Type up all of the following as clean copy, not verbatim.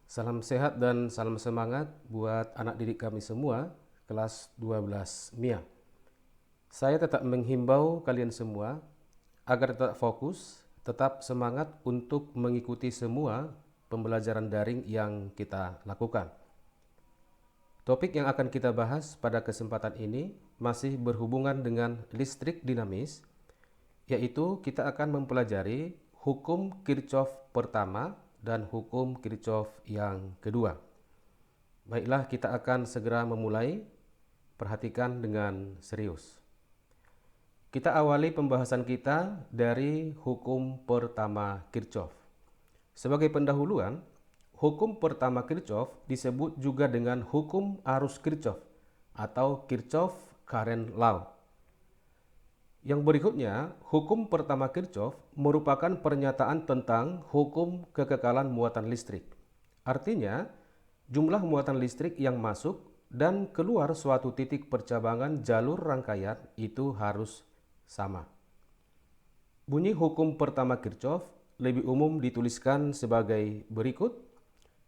Salam sehat dan salam semangat buat anak didik kami semua, kelas 12 MIA. Saya tetap menghimbau kalian semua agar tetap fokus, tetap semangat untuk mengikuti semua pembelajaran daring yang kita lakukan. Topik yang akan kita bahas pada kesempatan ini masih berhubungan dengan listrik dinamis, yaitu kita akan mempelajari hukum Kirchhoff pertama dan hukum Kirchhoff yang kedua. Baiklah, kita akan segera memulai. Perhatikan dengan serius. Kita awali pembahasan kita dari hukum pertama Kirchhoff. Sebagai pendahuluan, hukum pertama Kirchhoff disebut juga dengan hukum arus Kirchhoff atau Kirchhoff Current Law. Yang berikutnya, hukum pertama Kirchhoff merupakan pernyataan tentang hukum kekekalan muatan listrik. Artinya, jumlah muatan listrik yang masuk dan keluar suatu titik percabangan jalur rangkaian itu harus sama. Bunyi hukum pertama Kirchhoff lebih umum dituliskan sebagai berikut.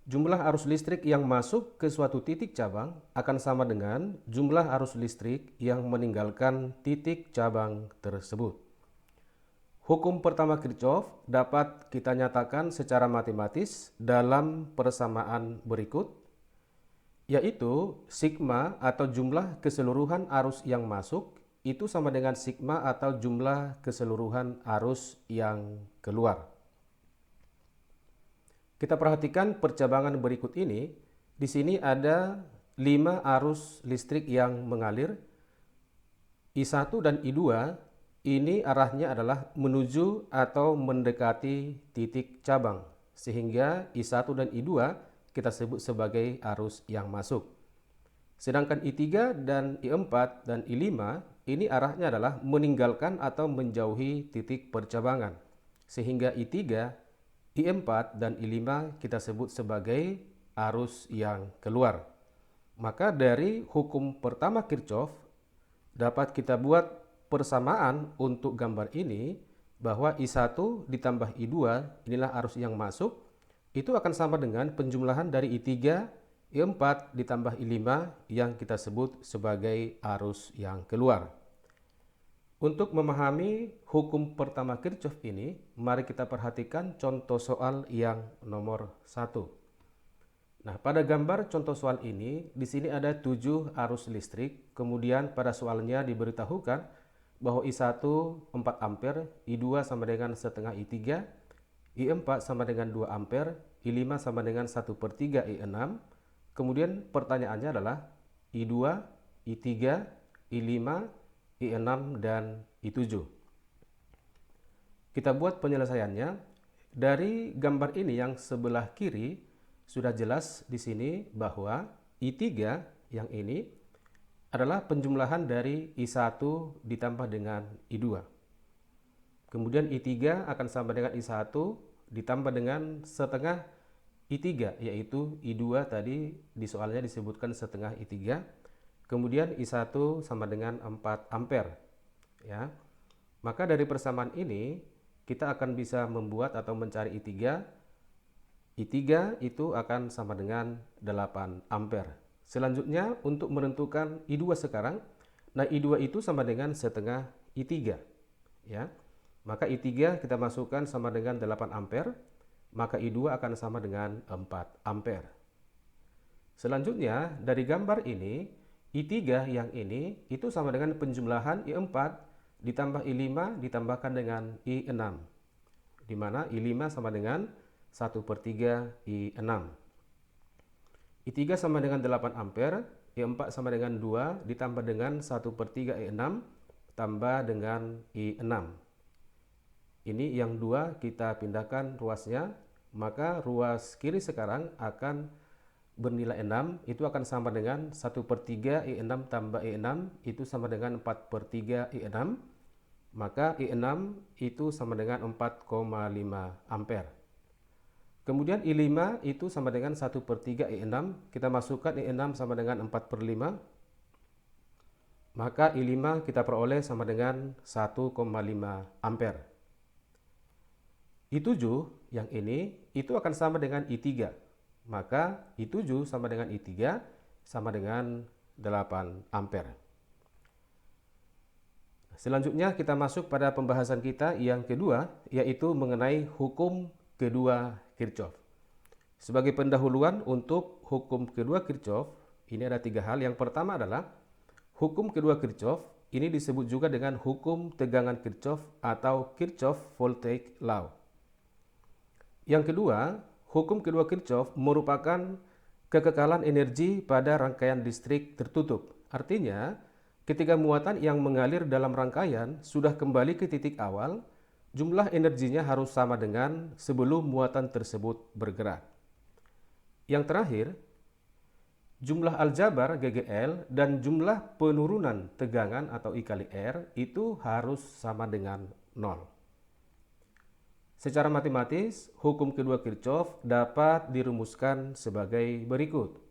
Jumlah arus listrik yang masuk ke suatu titik cabang akan sama dengan jumlah arus listrik yang meninggalkan titik cabang tersebut. Hukum pertama Kirchhoff dapat kita nyatakan secara matematis dalam persamaan berikut, yaitu sigma atau jumlah keseluruhan arus yang masuk itu sama dengan sigma atau jumlah keseluruhan arus yang keluar. Kita perhatikan percabangan berikut ini. Di sini ada 5 arus listrik yang mengalir. I1 dan I2 ini arahnya adalah menuju atau mendekati titik cabang, sehingga I1 dan I2 kita sebut sebagai arus yang masuk. Sedangkan I3 dan I4 dan I5 ini arahnya adalah meninggalkan atau menjauhi titik percabangan, sehingga I3, I4 dan I5 kita sebut sebagai arus yang keluar. Maka dari hukum pertama Kirchhoff dapat kita buat persamaan untuk gambar ini, bahwa I1 ditambah I2 inilah arus yang masuk, itu akan sama dengan penjumlahan dari I3, I4 ditambah I5 yang kita sebut sebagai arus yang keluar. Untuk memahami hukum pertama Kirchhoff ini, mari kita perhatikan contoh soal yang nomor 1. Nah, pada gambar contoh soal ini, di sini ada 7 arus listrik. Kemudian pada soalnya diberitahukan bahwa I1 4 ampere, I2 sama dengan setengah I3, I4 sama dengan 2 ampere, I5 sama dengan 1/3 I6. Kemudian pertanyaannya adalah I2, I3, I5, I6, dan I7. Kita buat penyelesaiannya. Dari gambar ini yang sebelah kiri sudah jelas di sini bahwa I3 yang ini adalah penjumlahan dari I1 ditambah dengan I2. Kemudian I3 akan sama dengan I1 ditambah dengan setengah I3, yaitu I2 tadi di soalnya disebutkan setengah I3. Kemudian I1 sama dengan 4 ampere. Ya. Maka dari persamaan ini kita akan bisa membuat atau mencari I3. I3 itu akan sama dengan 8 ampere. Selanjutnya untuk menentukan I2 sekarang, nah I2 itu sama dengan setengah I3. Ya. Maka I3 kita masukkan sama dengan 8 ampere, maka I2 akan sama dengan 4 ampere. Selanjutnya dari gambar ini, I3 yang ini itu sama dengan penjumlahan I4 ditambah I5 ditambahkan dengan I6, di mana I5 sama dengan 1/3 I6. I3 sama dengan 8 ampere, I4 sama dengan 2 ditambah dengan 1/3 I6 tambah dengan I6. Ini yang 2 kita pindahkan ruasnya, maka ruas kiri sekarang akan bernilai 6, itu akan sama dengan 1/3 I6 tambah I6 itu sama dengan 4/3 I6, maka I6 itu sama dengan 4,5 ampere. Kemudian I5 itu sama dengan 1/3 I6, kita masukkan I6 sama dengan 4/5, maka I5 kita peroleh sama dengan 1,5 ampere. I7 yang ini itu akan sama dengan I3. maka I7 sama dengan I3 sama dengan 8 ampere. Selanjutnya kita masuk pada pembahasan kita yang kedua, yaitu mengenai hukum kedua Kirchhoff. Sebagai pendahuluan untuk hukum kedua Kirchhoff, ini ada 3 hal. Yang pertama adalah hukum kedua Kirchhoff, ini disebut juga dengan hukum tegangan Kirchhoff atau Kirchhoff Voltage Law. Yang kedua, hukum kedua Kirchhoff merupakan kekekalan energi pada rangkaian listrik tertutup. Artinya, ketika muatan yang mengalir dalam rangkaian sudah kembali ke titik awal, jumlah energinya harus sama dengan sebelum muatan tersebut bergerak. Yang terakhir, jumlah aljabar GGL dan jumlah penurunan tegangan atau I kali R itu harus sama dengan 0. Secara matematis, hukum kedua Kirchhoff dapat dirumuskan sebagai berikut.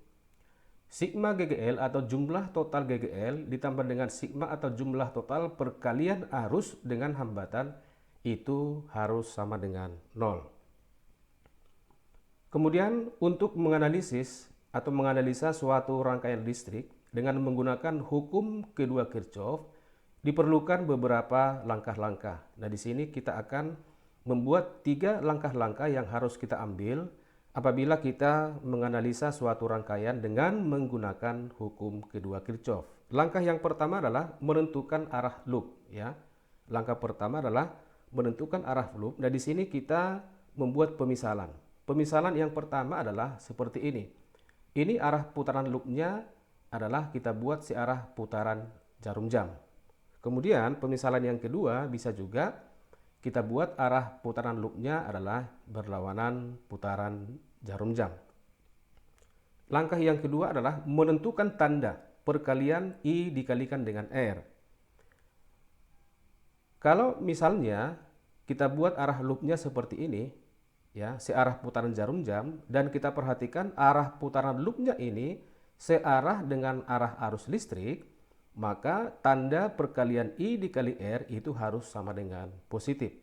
Sigma GGL atau jumlah total GGL ditambah dengan sigma atau jumlah total perkalian arus dengan hambatan itu harus sama dengan 0. Kemudian untuk menganalisis atau menganalisa suatu rangkaian listrik dengan menggunakan hukum kedua Kirchhoff diperlukan beberapa langkah-langkah. Nah, di sini kita akan membuat 3 langkah-langkah yang harus kita ambil apabila kita menganalisa suatu rangkaian dengan menggunakan hukum kedua Kirchhoff. Langkah yang pertama adalah menentukan arah loop, ya. Langkah pertama adalah menentukan arah loop. Nah, di sini kita membuat pemisalan. Pemisalan yang pertama adalah seperti ini. Ini arah putaran loopnya adalah kita buat searah putaran jarum jam. Kemudian pemisalan yang kedua bisa juga kita buat arah putaran loopnya adalah berlawanan putaran jarum jam. Langkah yang kedua adalah menentukan tanda perkalian I dikalikan dengan R. Kalau misalnya kita buat arah loopnya seperti ini, ya, searah putaran jarum jam, dan kita perhatikan arah putaran loopnya ini searah dengan arah arus listrik, maka tanda perkalian I dikali R itu harus sama dengan positif.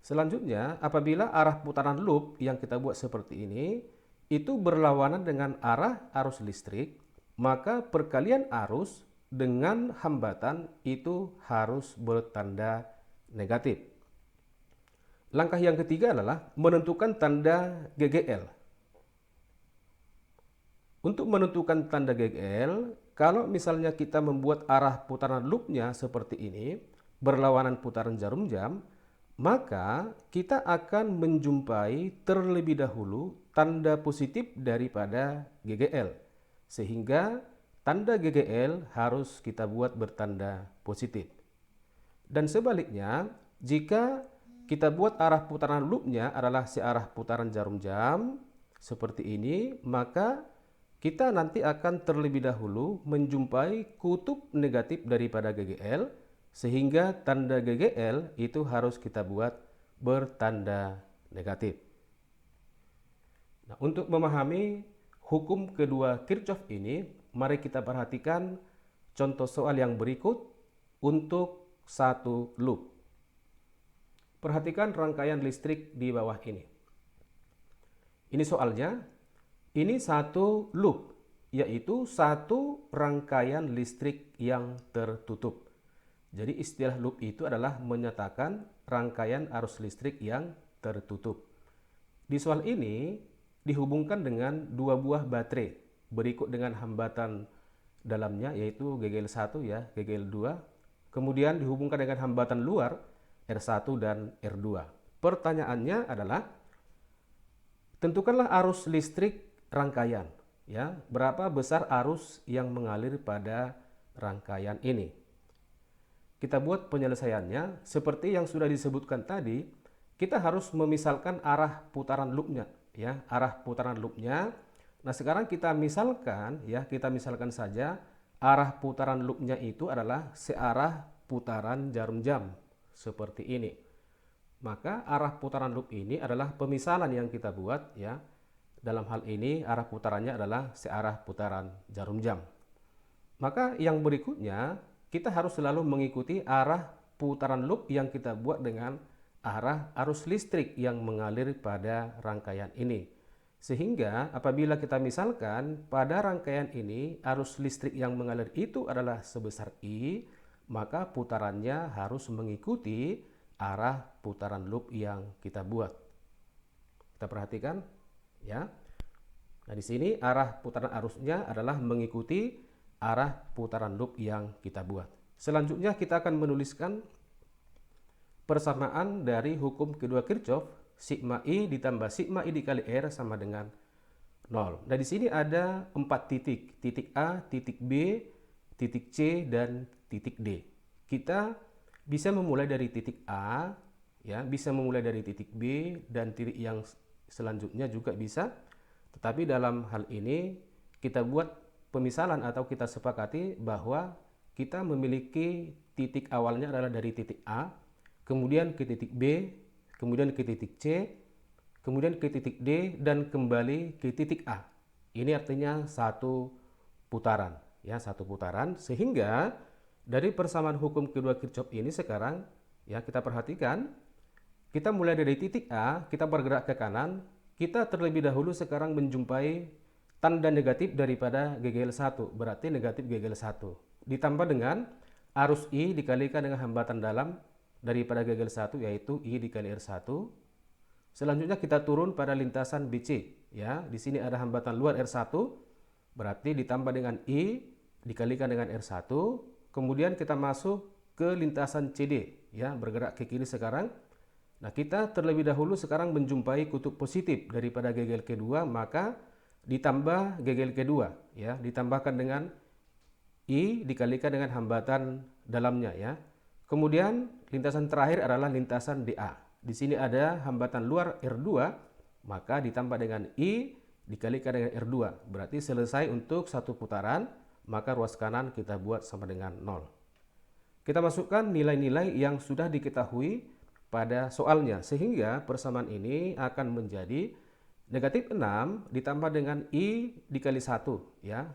Selanjutnya, apabila arah putaran loop yang kita buat seperti ini itu berlawanan dengan arah arus listrik, maka perkalian arus dengan hambatan itu harus bertanda negatif. Langkah yang ketiga adalah menentukan tanda GGL. Untuk menentukan tanda GGL, kalau misalnya kita membuat arah putaran loopnya seperti ini, berlawanan putaran jarum jam, maka kita akan menjumpai terlebih dahulu tanda positif daripada GGL. Sehingga tanda GGL harus kita buat bertanda positif. Dan sebaliknya, jika kita buat arah putaran loopnya adalah searah putaran jarum jam seperti ini, maka kita nanti akan terlebih dahulu menjumpai kutub negatif daripada GGL, sehingga tanda GGL itu harus kita buat bertanda negatif. Nah, untuk memahami hukum kedua Kirchhoff ini, mari kita perhatikan contoh soal yang berikut untuk satu loop. Perhatikan rangkaian listrik di bawah ini. Ini soalnya, ini satu loop, yaitu satu rangkaian listrik yang tertutup. Jadi istilah loop itu adalah menyatakan rangkaian arus listrik yang tertutup. Di soal ini dihubungkan dengan 2 buah baterai berikut dengan hambatan dalamnya yaitu GGL1 ya, GGL2. Kemudian dihubungkan dengan hambatan luar R1 dan R2. Pertanyaannya adalah tentukanlah arus listrik rangkaian, ya. Berapa besar arus yang mengalir pada rangkaian ini? Kita buat penyelesaiannya seperti yang sudah disebutkan tadi, kita harus memisalkan arah putaran loopnya, ya, arah putaran loopnya. Nah, sekarang kita misalkan saja arah putaran loopnya itu adalah searah putaran jarum jam. Seperti ini. Maka arah putaran loop ini adalah pemisalan yang kita buat, ya. Dalam hal ini arah putarannya adalah searah putaran jarum jam. Maka yang berikutnya kita harus selalu mengikuti arah putaran loop yang kita buat dengan arah arus listrik yang mengalir pada rangkaian ini. Sehingga apabila kita misalkan pada rangkaian ini arus listrik yang mengalir itu adalah sebesar I, maka putarannya harus mengikuti arah putaran loop yang kita buat. Kita perhatikan ya. Nah, di sini arah putaran arusnya adalah mengikuti arah putaran loop yang kita buat. Selanjutnya kita akan menuliskan persamaan dari hukum kedua Kirchhoff, sigma I ditambah sigma I dikali R sama dengan 0. Nah, di sini ada 4 titik. Titik A, titik B, titik C, dan titik D. Kita bisa memulai dari titik A, ya, bisa memulai dari titik B, dan titik yang selanjutnya juga bisa. Tetapi dalam hal ini kita buat pemisalan atau kita sepakati bahwa kita memiliki titik awalnya adalah dari titik A, kemudian ke titik B, kemudian ke titik C, kemudian ke titik D, dan kembali ke titik A. Ini artinya satu putaran, ya, satu putaran. Sehingga dari persamaan hukum kedua Kirchhoff ini sekarang, ya, kita perhatikan, kita mulai dari titik A, kita bergerak ke kanan, kita terlebih dahulu sekarang menjumpai tanda negatif daripada GGL1, berarti negatif GGL1. Ditambah dengan arus I dikalikan dengan hambatan dalam daripada GGL1, yaitu I dikali R1. Selanjutnya kita turun pada lintasan BC, ya. Di sini ada hambatan luar R1, berarti ditambah dengan I dikalikan dengan R1. Kemudian kita masuk ke lintasan CD, ya, bergerak ke kiri sekarang. Nah, kita terlebih dahulu sekarang menjumpai kutub positif daripada GGL kedua, maka ditambah GGL kedua, ya, ditambahkan dengan I dikalikan dengan hambatan dalamnya, ya. Kemudian lintasan terakhir adalah lintasan DA. Di sini ada hambatan luar R2, maka ditambah dengan I dikalikan dengan R2. Berarti selesai untuk satu putaran, maka ruas kanan kita buat sama dengan 0. Kita masukkan nilai-nilai yang sudah diketahui pada soalnya, sehingga persamaan ini akan menjadi negatif 6 ditambah dengan I dikali 1, ya.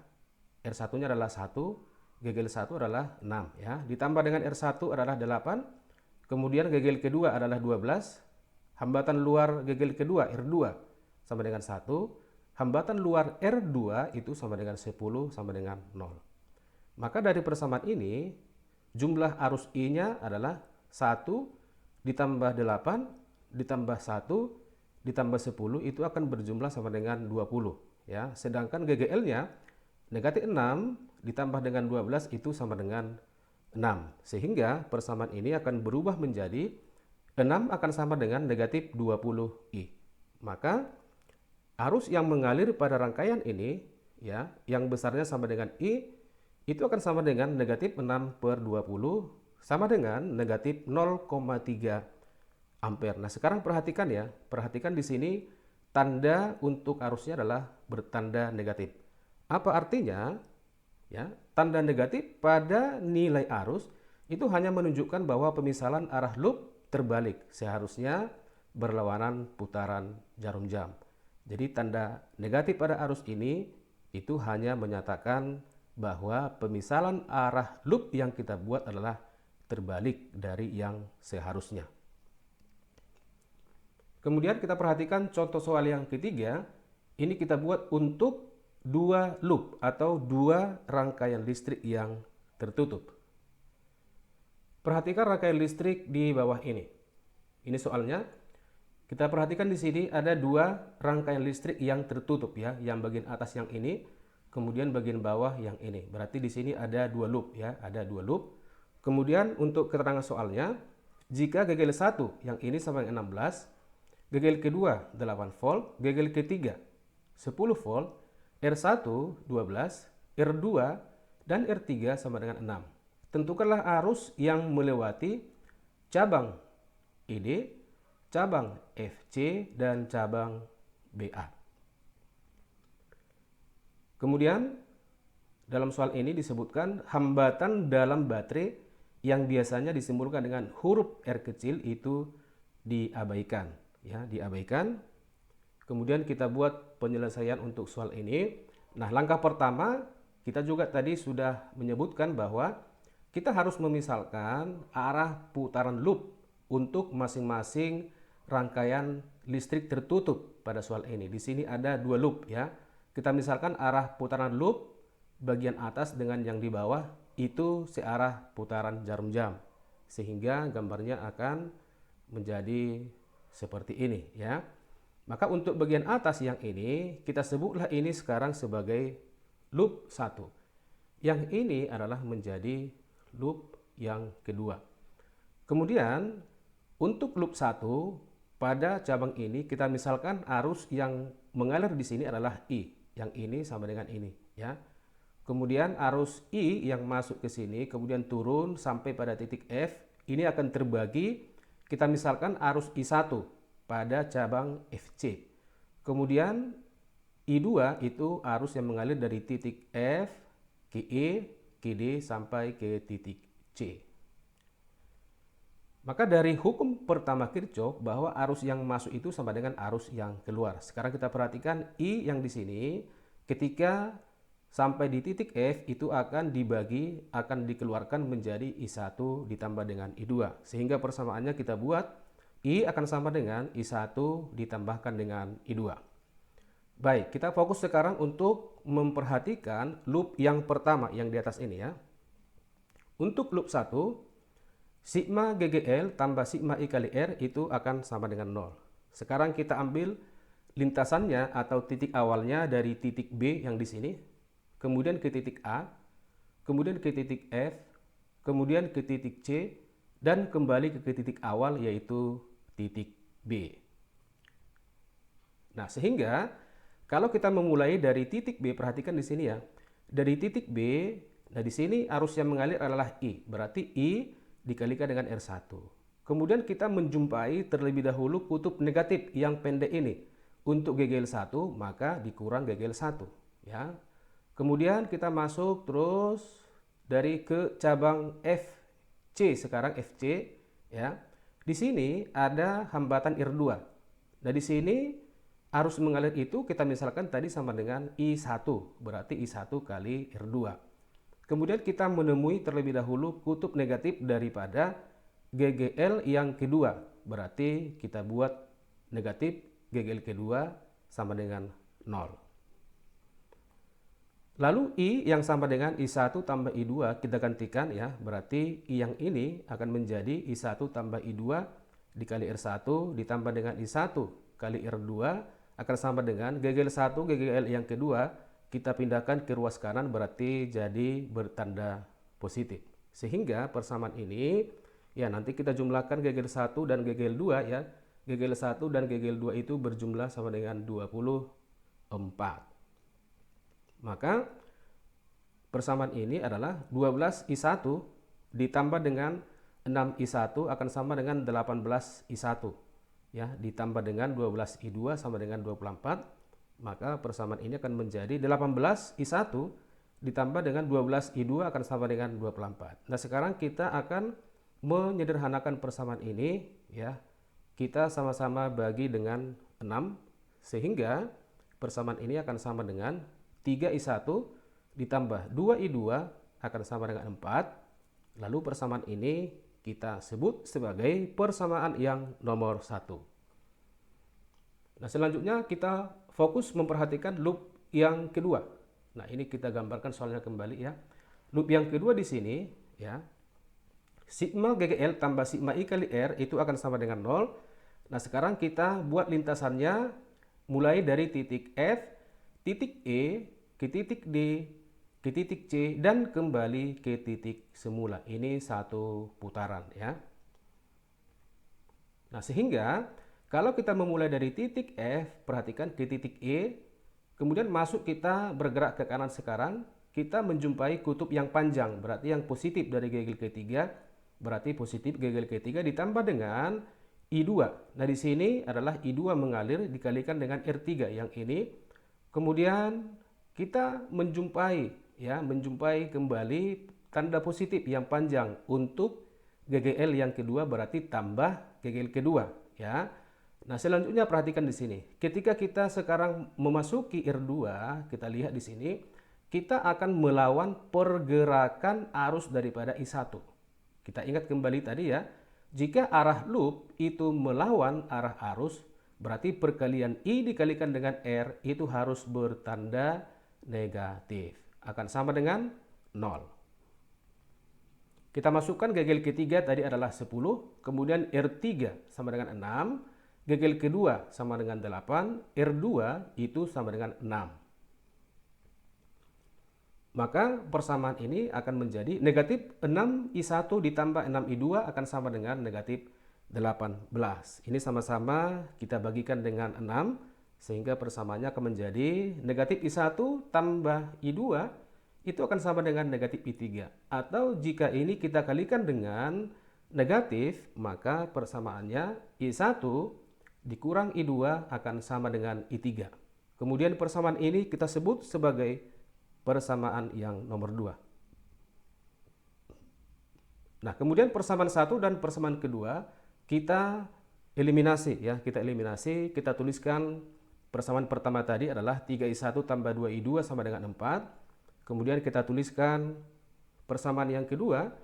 R1 nya adalah 1, GGL1 adalah 6, ya. Ditambah dengan R1 adalah 8, kemudian GGL kedua adalah 12, hambatan luar GGL kedua R2 sama dengan 1, hambatan luar R2 itu sama dengan 10 sama dengan 0. Maka dari persamaan ini jumlah arus I nya adalah 1 ditambah 8 ditambah 1 ditambah 10 itu akan berjumlah sama dengan 20, ya. Sedangkan GGL-nya negatif 6 ditambah dengan 12 itu sama dengan 6. Sehingga persamaan ini akan berubah menjadi 6 akan sama dengan negatif 20I. Maka arus yang mengalir pada rangkaian ini, ya, yang besarnya sama dengan I, itu akan sama dengan negatif 6/20 sama dengan negatif 0,3 ampere. Nah, sekarang perhatikan ya, perhatikan di sini tanda untuk arusnya adalah bertanda negatif. Apa artinya? Ya, tanda negatif pada nilai arus itu hanya menunjukkan bahwa pemisalan arah loop terbalik, seharusnya berlawanan putaran jarum jam. Jadi tanda negatif pada arus ini itu hanya menyatakan bahwa pemisalan arah loop yang kita buat adalah terbalik dari yang seharusnya. Kemudian kita perhatikan contoh soal yang ketiga. Ini kita buat untuk dua loop atau dua rangkaian listrik yang tertutup. Perhatikan rangkaian listrik di bawah ini. Ini soalnya. Kita perhatikan di sini ada dua rangkaian listrik yang tertutup, ya. Yang bagian atas yang ini, kemudian bagian bawah yang ini. Berarti di sini ada dua loop, ya, ada dua loop. Kemudian untuk keterangan soalnya, jika GGL1 yang ini sama dengan 16, GGL kedua 8 volt, GGL ketiga 10 volt, R1 12, R2 dan R3 sama dengan 6. Tentukanlah arus yang melewati cabang ED, cabang FC, dan cabang BA. Kemudian dalam soal ini disebutkan hambatan dalam baterai yang biasanya disimbolkan dengan huruf R kecil itu diabaikan, ya, diabaikan. Kemudian kita buat penyelesaian untuk soal ini. Nah, langkah pertama kita juga tadi sudah menyebutkan bahwa kita harus memisalkan arah putaran loop untuk masing-masing rangkaian listrik tertutup pada soal ini. Di sini ada dua loop ya. Kita misalkan arah putaran loop bagian atas dengan yang di bawah itu searah putaran jarum jam. Sehingga gambarnya akan menjadi seperti ini ya. Maka untuk bagian atas yang ini kita sebutlah ini sekarang sebagai loop 1. Yang ini adalah menjadi loop yang kedua. Kemudian untuk loop 1 pada cabang ini kita misalkan arus yang mengalir di sini adalah I. Yang ini sama dengan ini ya. Kemudian arus I yang masuk ke sini kemudian turun sampai pada titik F, ini akan terbagi, kita misalkan arus I1 pada cabang FC. Kemudian I2 itu arus yang mengalir dari titik F ke E, ke D sampai ke titik C. Maka dari hukum pertama Kirchhoff bahwa arus yang masuk itu sama dengan arus yang keluar. Sekarang kita perhatikan I yang di sini ketika sampai di titik F itu akan dibagi, akan dikeluarkan menjadi I1 ditambah dengan I2. Sehingga persamaannya kita buat I akan sama dengan I1 ditambahkan dengan I2. Baik, kita fokus sekarang untuk memperhatikan loop yang pertama yang di atas ini ya. Untuk loop 1, sigma GGL tambah sigma I kali R itu akan sama dengan 0. Sekarang kita ambil lintasannya atau titik awalnya dari titik B yang di sini, kemudian ke titik A, kemudian ke titik F, kemudian ke titik C, dan kembali ke titik awal yaitu titik B. Nah, sehingga kalau kita memulai dari titik B, perhatikan di sini ya. Dari titik B, nah di sini arus yang mengalir adalah I, berarti I dikalikan dengan R1. Kemudian kita menjumpai terlebih dahulu kutub negatif yang pendek ini. Untuk GGL 1 maka dikurang GGL 1 ya. Kemudian kita masuk terus dari ke cabang FC, sekarang FC ya. Di sini ada hambatan R2. Nah, di sini arus mengalir itu kita misalkan tadi sama dengan I1, berarti I1 kali R2. Kemudian kita menemui terlebih dahulu kutub negatif daripada GGL yang kedua. Berarti kita buat negatif GGL kedua sama dengan 0. Lalu I yang sama dengan I1 tambah I2 kita gantikan ya. Berarti I yang ini akan menjadi I1 tambah I2 dikali R1 ditambah dengan I1 kali R2 akan sama dengan GGL 1 GGL yang kedua. Kita pindahkan ke ruas kanan berarti jadi bertanda positif. Sehingga persamaan ini ya nanti kita jumlahkan GGL 1 dan GGL 2 ya. GGL 1 dan GGL 2 itu berjumlah sama dengan 24. Maka persamaan ini adalah 12I1 ditambah dengan 6I1 akan sama dengan 18I1 ya, ditambah dengan 12I2 sama dengan 24. Maka persamaan ini akan menjadi 18I1 ditambah dengan 12I2 akan sama dengan 24. Nah, sekarang kita akan menyederhanakan persamaan ini ya. Kita sama-sama bagi dengan 6 sehingga persamaan ini akan sama dengan 3I1 ditambah 2I2 akan sama dengan 4. Lalu persamaan ini kita sebut sebagai persamaan yang nomor 1. Nah, selanjutnya kita fokus memperhatikan loop yang kedua. Nah, ini kita gambarkan soalnya kembali ya. Loop yang kedua di sini ya. Sigma GGL tambah sigma I kali R itu akan sama dengan 0. Nah, sekarang kita buat lintasannya mulai dari titik F, titik E, ke titik D, ke titik C, dan kembali ke titik semula. Ini satu putaran ya. Nah, sehingga kalau kita memulai dari titik F, perhatikan ke titik E, kemudian masuk kita bergerak ke kanan sekarang, kita menjumpai kutub yang panjang, berarti yang positif dari GGL ketiga, berarti positif GGL ketiga ditambah dengan I2. Nah, di sini adalah I2 mengalir dikalikan dengan R3 yang ini. Kemudian kita menjumpai kembali tanda positif yang panjang untuk GGL yang kedua, berarti tambah GGL kedua ya. Nah, selanjutnya perhatikan di sini. Ketika kita sekarang memasuki R2, kita lihat di sini, kita akan melawan pergerakan arus daripada I1. Kita ingat kembali tadi ya, jika arah loop itu melawan arah arus, Berarti perkalian I dikalikan dengan R itu harus bertanda negatif. Akan sama dengan 0. Kita masukkan gegel ketiga tadi adalah 10, kemudian R3 sama dengan 6, gegel kedua sama dengan 8, R2 itu sama dengan 6. Maka persamaan ini akan menjadi negatif 6I1 ditambah 6I2 akan sama dengan negatif 18. Ini sama-sama kita bagikan dengan 6, sehingga persamaannya akan menjadi negatif I1 tambah I2 itu akan sama dengan negatif I3. Atau jika ini kita kalikan dengan negatif, maka persamaannya I1 dikurang I2 akan sama dengan I3. Kemudian persamaan ini kita sebut sebagai persamaan yang nomor 2. Nah, kemudian persamaan 1 dan persamaan kedua kita eliminasi ya, kita tuliskan persamaan pertama tadi adalah 3I1 tambah 2I2 sama dengan 4. Kemudian kita tuliskan persamaan yang kedua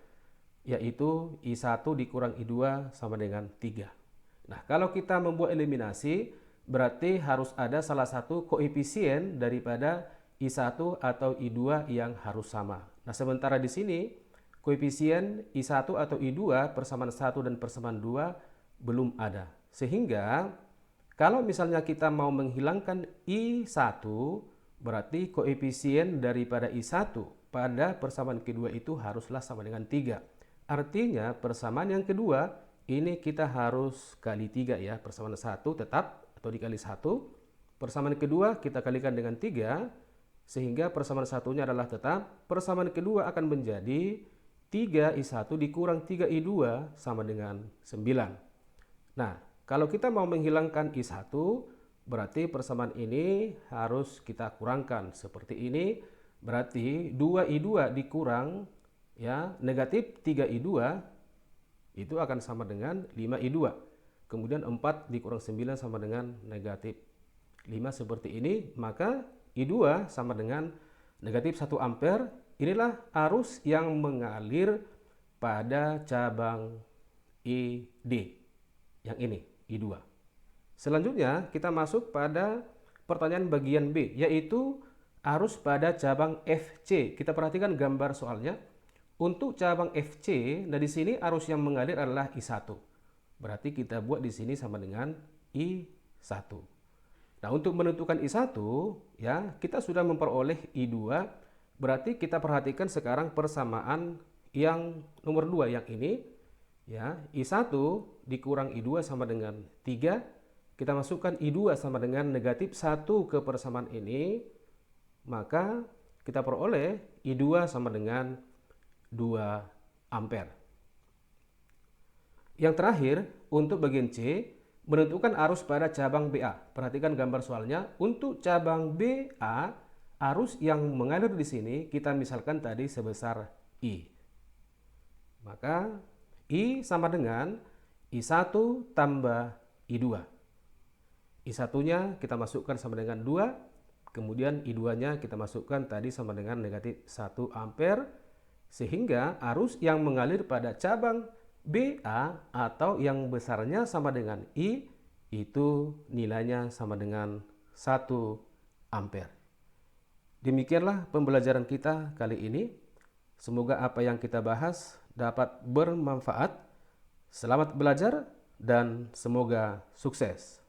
yaitu I1 dikurang I2 sama dengan 3. Nah, kalau kita membuat eliminasi berarti harus ada salah satu koefisien daripada I1 atau I2 yang harus sama. Nah, sementara di sini koefisien I1 atau I2 persamaan 1 dan persamaan 2 belum ada. Sehingga kalau misalnya kita mau menghilangkan I1, berarti koefisien daripada I1 pada persamaan kedua itu haruslah sama dengan 3. Artinya persamaan yang kedua ini kita harus kali 3 ya. Persamaan 1 tetap atau dikali 1. Persamaan kedua kita kalikan dengan 3. Sehingga persamaan satunya adalah tetap, persamaan kedua akan menjadi 3I1 dikurang 3I2 sama dengan 9. Nah, kalau kita mau menghilangkan I1, berarti persamaan ini harus kita kurangkan. Seperti ini, berarti 2I2 dikurang ya negatif 3I2 itu akan sama dengan 5I2. Kemudian 4 dikurang 9 sama dengan negatif 5 seperti ini, maka I2 sama dengan negatif 1 ampere. Inilah arus yang mengalir pada cabang ID. Yang ini, I2. Selanjutnya kita masuk pada pertanyaan bagian B, yaitu arus pada cabang FC. Kita perhatikan gambar soalnya. Untuk cabang FC, nah di sini arus yang mengalir adalah I1. Berarti kita buat di sini sama dengan I1. Nah, untuk menentukan I1 ya, kita sudah memperoleh I2, berarti kita perhatikan sekarang persamaan yang nomor 2 yang ini ya, I1 dikurang I2 sama dengan 3. Kita masukkan I2 sama dengan negatif 1 ke persamaan ini, maka kita peroleh I2 sama dengan 2 ampere. Yang terakhir, untuk bagian C, menentukan arus pada cabang BA. Perhatikan gambar soalnya. Untuk cabang BA, arus yang mengalir di sini kita misalkan tadi sebesar I. Maka I sama dengan I1 tambah I2. I1-nya kita masukkan sama dengan 2, kemudian I2-nya kita masukkan tadi sama dengan negatif 1 ampere, sehingga arus yang mengalir pada cabang BA atau yang besarnya sama dengan I itu nilainya sama dengan 1 ampere. Demikianlah pembelajaran kita kali ini. Semoga apa yang kita bahas dapat bermanfaat. Selamat belajar dan semoga sukses.